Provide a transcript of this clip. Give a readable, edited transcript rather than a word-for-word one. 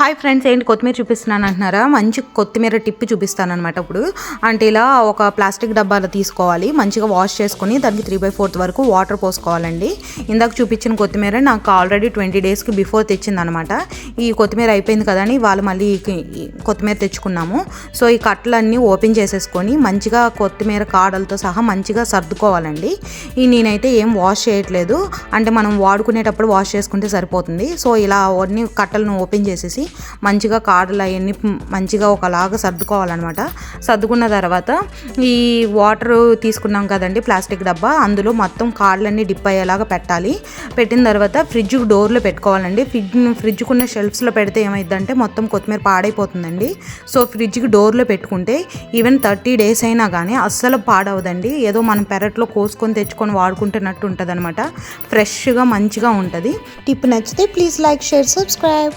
Hi friends, ఏంటి కొత్తిమీర చూపిస్తున్నాను అంటున్నారా? మంచి కొత్తిమీర టిప్ చూపిస్తాను అనమాట. ఇప్పుడు అంటే ఇలా ఒక ప్లాస్టిక్ డబ్బాలో తీసుకోవాలి, మంచిగా వాష్ చేసుకొని దానికి 3/4 వరకు వాటర్ పోసుకోవాలండి. ఇందాక చూపించిన కొత్తిమీర నాకు ఆల్రెడీ 20 డేస్కి బిఫోర్ తెచ్చిందనమాట. ఈ కొత్తిమీర అయిపోయింది కదా అని వాళ్ళు మళ్ళీ కొత్తిమీర తెచ్చుకున్నాము. సో ఈ కట్టలన్నీ ఓపెన్ చేసేసుకొని మంచిగా కొత్తిమీర కాడలతో సహా మంచిగా సర్దుకోవాలండి. నేనైతే ఏం వాష్ చేయట్లేదు, అంటే మనం వాడుకునేటప్పుడు వాష్ చేసుకుంటే సరిపోతుంది. సో ఇలా అన్ని కట్టలను ఓపెన్ చేసేసి మంచిగా కాడలు అవన్నీ మంచిగా ఒకలాగా సర్దుకోవాలన్నమాట. సర్దుకున్న తర్వాత ఈ వాటర్ తీసుకున్నాం కదండి ప్లాస్టిక్ డబ్బా, అందులో మొత్తం కాడలన్నీ డిప్ అయ్యేలాగా పెట్టాలి. పెట్టిన తర్వాత ఫ్రిడ్జ్ డోర్లో పెట్టుకోవాలండి. ఫ్రిడ్జ్కున్న షెల్ఫ్స్లో పెడితే ఏమైందంటే మొత్తం కొత్తిమీర పాడైపోతుందండి. సో ఫ్రిడ్జ్కి డోర్లో పెట్టుకుంటే ఈవెన్ 30 డేస్ అయినా కానీ అస్సలు పాడవదండి. ఏదో మనం పెరట్లో కోసుకొని తెచ్చుకొని వాడుకుంటున్నట్టు ఉంటుంది అనమాట. ఫ్రెష్గా మంచిగా ఉంటుంది. టిప్ నచ్చితే ప్లీజ్ లైక్, షేర్, సబ్స్క్రైబ్.